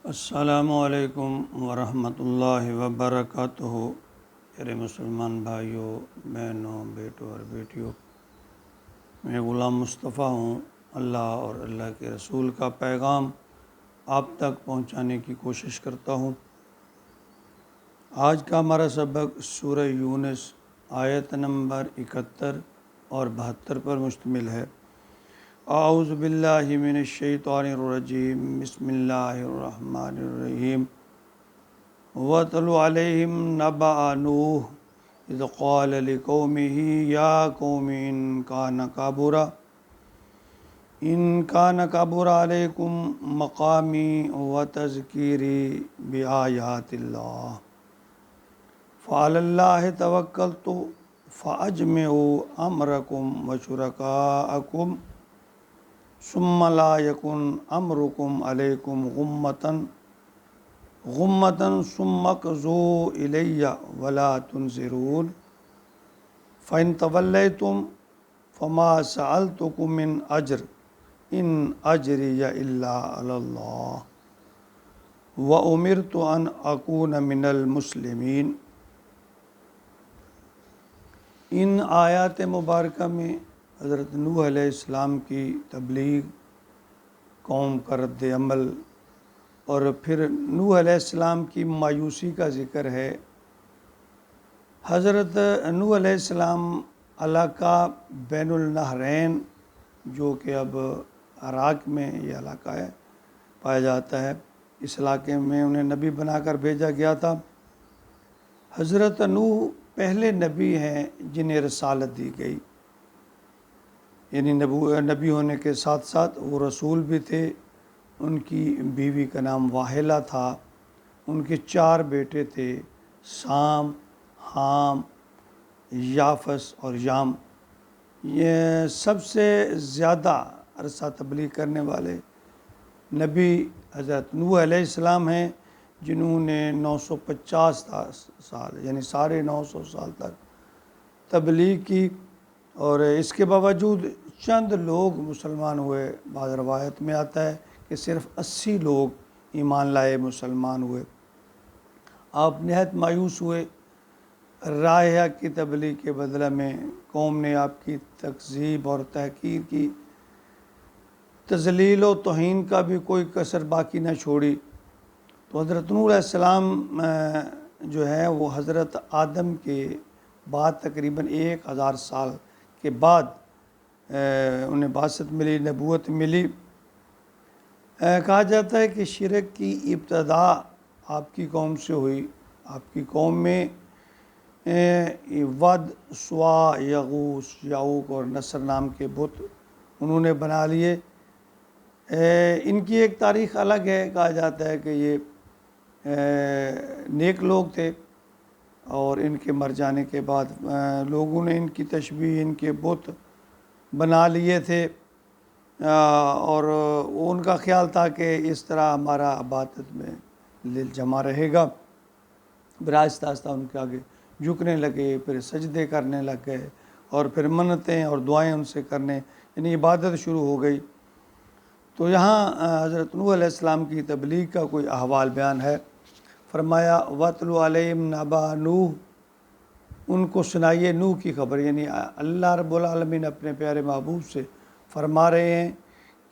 السلام علیکم ورحمۃ اللہ وبرکاتہ۔ میرے مسلمان بھائیوں، بہنوں، بیٹوں اور بیٹیوں، میں غلام مصطفیٰ ہوں۔ اللہ اور اللہ کے رسول کا پیغام آپ تک پہنچانے کی کوشش کرتا ہوں۔ آج کا ہمارا سبق سورہ یونس آیت نمبر 71 اور 72 پر مشتمل ہے۔ اعوذ باللہ من الشیطان الرجیم، بسم اللہ الرحمن الرحیم۔ وَاتْلُ عَلَيْهِمْ نَبَأَ نُوحٍ إِذْ قَالَ لِقَوْمِهِ يَا قَوْمِ إِنْ كَانَ كَبُرَ عَلَيْكُمْ مَقَامِي وَتَذْكِيرِي بِآيَاتِ اللَّهِ فَعَلَى اللَّهِ تَوَكَّلْتُ فَأَجْمِعُوا أَمْرَكُمْ وَشُرَكَاءَكُمْ ثُمَّ لَا يَكُنْ أَمْرُكُمْ عَلَيْكُمْ غُمَّةً ثُمَّ اقْضُوا إِلَيَّ وَلَا تُنظِرُونِ فَإِنْ تَوَلَّيْتُمْ فَمَا سَأَلْتُكُمْ مِنْ أَجْرٍ إِنْ أَجْرِيَ إِلَّا عَلَى اللَّهِ وَأُمِرْتُ أَنْ أَكُونَ مِنَ الْمُسْلِمِينَ۔ ان آیات مبارکہ میں حضرت نوح علیہ السلام کی تبلیغ، قوم کا رد عمل اور پھر نوح علیہ السلام کی مایوسی کا ذکر ہے۔ حضرت نوح علیہ السلام علاقہ بین النہرین، جو کہ اب عراق میں یہ علاقہ ہے، پایا جاتا ہے، اس علاقے میں انہیں نبی بنا کر بھیجا گیا تھا۔ حضرت نوح پہلے نبی ہیں جنہیں رسالت دی گئی، یعنی نبی ہونے کے ساتھ ساتھ وہ رسول بھی تھے۔ ان کی بیوی کا نام واحلہ تھا، ان کے 4 بیٹے تھے، سام، حام، یافس اور یام۔ یہ سب سے زیادہ عرصہ تبلیغ کرنے والے نبی حضرت نوح علیہ السلام ہیں، جنہوں نے 950 سال یعنی 950 سال تک تبلیغ کی، اور اس کے باوجود چند لوگ مسلمان ہوئے۔ بعض روایت میں آتا ہے کہ صرف 80 لوگ ایمان لائے، مسلمان ہوئے۔ آپ نہایت مایوس ہوئے۔ راہ حق کی تبلیغ کے بدلہ میں قوم نے آپ کی تکذیب اور تحقیر کی، تذلیل و توہین کا بھی کوئی کسر باقی نہ چھوڑی۔ تو حضرت نوح علیہ السلام جو ہے وہ حضرت آدم کے بعد تقریباً 1000 سال کے بعد انہیں بعثت ملی، نبوت ملی۔ کہا جاتا ہے کہ شرک کی ابتدا آپ کی قوم سے ہوئی۔ آپ کی قوم میں ود، سوا، یغوث، یعوق اور نصر نام کے بت انہوں نے بنا لیے۔ ان کی ایک تاریخ الگ ہے۔ کہا جاتا ہے کہ یہ نیک لوگ تھے، اور ان کے مر جانے کے بعد لوگوں نے ان کی تشبیہ، ان کے بت بنا لیے تھے، اور ان کا خیال تھا کہ اس طرح ہمارا عبادت میں دل جمع رہے گا۔ پھر آہستہ آہستہ ان کے آگے جھکنے لگے، پھر سجدے کرنے لگ گئے، اور پھر منتیں اور دعائیں ان سے کرنے، یعنی عبادت شروع ہو گئی۔ تو یہاں حضرت نوح علیہ السلام کی تبلیغ کا کوئی احوال بیان ہے۔ فرمایا وَاتْلُ عَلَيْهِمْ نَبَأَ نُوحٍ، ان کو سنائیے نوح کی خبر، یعنی اللہ رب العالمین اپنے پیارے محبوب سے فرما رہے ہیں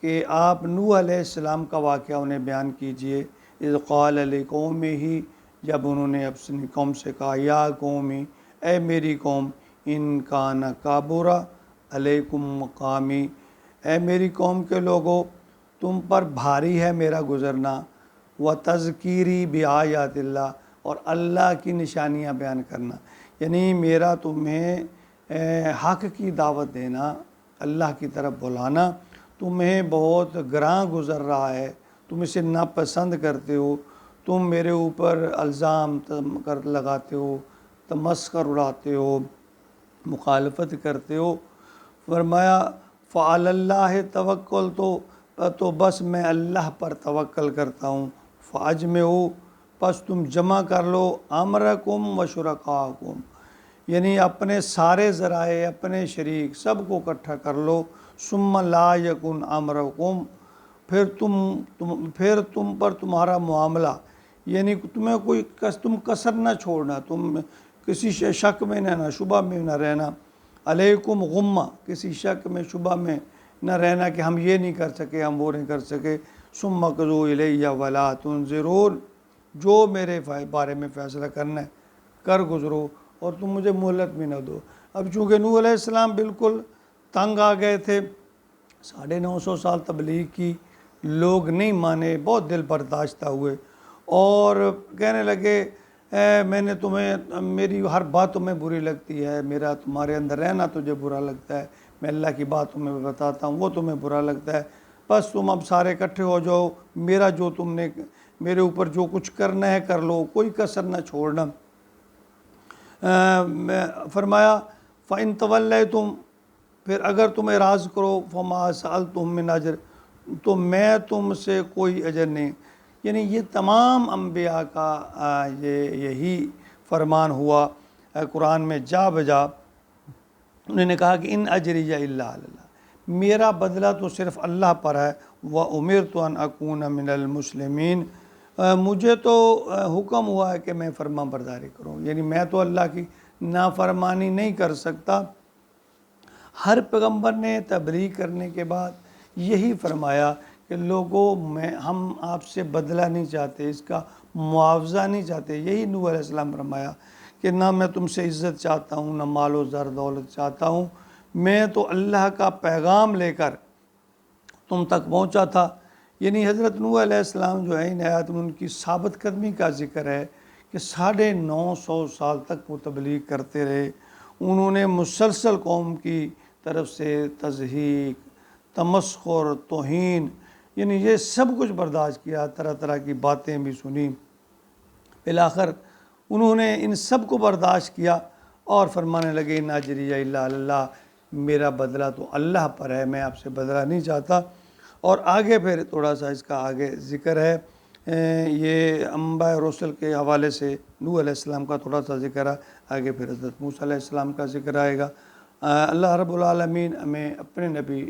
کہ آپ نوح علیہ السلام کا واقعہ انہیں بیان کیجئے۔ اِذْ قَالَ لِقَوْمِهِ، جب انہوں نے اپنی قوم سے کہا، یا قومی، اے میری قوم، ان کان کابر علیکم مقامی، اے میری قوم کے لوگوں، تم پر بھاری ہے میرا گزرنا، وتذکیری بآیات اللہ، اور اللہ کی نشانیاں بیان کرنا، یعنی میرا تمہیں حق کی دعوت دینا، اللہ کی طرف بلانا تمہیں بہت گراں گزر رہا ہے، تم اسے ناپسند کرتے ہو، تم میرے اوپر الزام لگاتے ہو، تمسخر اڑاتے ہو، مخالفت کرتے ہو۔ فرمایا فعلی اللہ توکلت، تو بس میں اللہ پر توکل کرتا ہوں، فاجمعوا، پس تم جمع کر لو، امرکم و شرکاءکم، یعنی اپنے سارے ذرائع، اپنے شریک سب کو اکٹھا کر لو، ثم لا یکن امرکم، پھر تم پر تمہارا معاملہ، یعنی تمہیں تم کسر نہ چھوڑنا، تم کسی شک میں نہ شبہ میں نہ رہنا، علیکم غمہ، کسی شک میں شبہ میں نہ رہنا کہ ہم یہ نہیں کر سکے، ہم وہ نہیں کر سکے، ثم اقضوا الیہ ولا تنظرون، جو میرے بارے میں فیصلہ کرنا ہے کر گزرو اور تم مجھے مہلت بھی نہ دو۔ اب چونکہ نوح علیہ السلام بالکل تنگ آ گئے تھے، 950 سال تبلیغ کی، لوگ نہیں مانے، بہت دل برداشتہ ہوئے اور کہنے لگے میں نے میری ہر بات تمہیں بری لگتی ہے، میرا تمہارے اندر رہنا تجھے برا لگتا ہے، میں اللہ کی بات تمہیں بتاتا ہوں وہ تمہیں برا لگتا ہے، بس تم اب سارے اکٹھے ہو جاؤ، میرا جو تم نے میرے اوپر جو کچھ کرنا ہے کر لو، کوئی کسر نہ چھوڑنا۔ فرمایا فَإِن تَوَلَّيْتُمْ، پھر اگر تم اعراض کرو، فَمَا سَأَلْتُم مِّنْ أَجْرٍ، تو میں تم سے کوئی اجر نہیں، یعنی یہ تمام انبیاء کا یہی فرمان ہوا قرآن میں جا بجا۔ انہوں نے کہا کہ ان اجری الا علی اللہ، میرا بدلہ تو صرف اللہ پر ہے، وَأُمِرْتُ أَنْ أَكُونَ مِنَ الْمُسْلِمِينَ، مجھے تو حکم ہوا ہے کہ میں فرما برداری کروں، یعنی میں تو اللہ کی نافرمانی نہیں کر سکتا۔ ہر پیغمبر نے تبلیغ کرنے کے بعد یہی فرمایا کہ لوگوں ہم آپ سے بدلہ نہیں چاہتے، اس کا معاوضہ نہیں چاہتے، یہی نوح علیہ السلام فرمایا کہ نہ میں تم سے عزت چاہتا ہوں، نہ مال و زر دولت چاہتا ہوں، میں تو اللہ کا پیغام لے کر تم تک پہنچا تھا۔ یعنی حضرت نوح علیہ السلام جو ہے ان آیات میں ان کی ثابت قدمی کا ذکر ہے کہ 950 سال تک وہ تبلیغ کرتے رہے، انہوں نے مسلسل قوم کی طرف سے تضحیک، تمسخر، توہین، یعنی یہ سب کچھ برداشت کیا، طرح طرح کی باتیں بھی سنی، بالآخر انہوں نے ان سب کو برداشت کیا اور فرمانے لگے ان اجری الا علی اللہ، میرا بدلہ تو اللہ پر ہے، میں آپ سے بدلہ نہیں چاہتا۔ اور آگے پھر تھوڑا سا اس کا آگے ذکر ہے، یہ انبیاء رسل کے حوالے سے نوح علیہ السلام کا تھوڑا سا ذکر ہے، آگے پھر حضرت موسیٰ علیہ السلام کا ذکر آئے گا۔ اللہ رب العالمین ہمیں اپنے نبی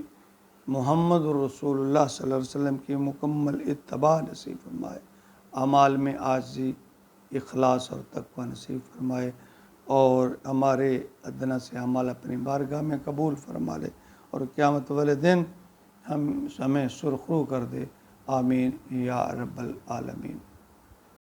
محمد الرسول اللہ صلی اللہ علیہ وسلم کی مکمل اتباع نصیب فرمائے، اعمال میں عاجزی، اخلاص اور تقوی نصیب فرمائے، اور ہمارے ادنا سے عمل اپنی بارگاہ میں قبول فرما لے، اور قیامت والے دن ہمیں سرخرو کر دے، آمین یا رب العالمین۔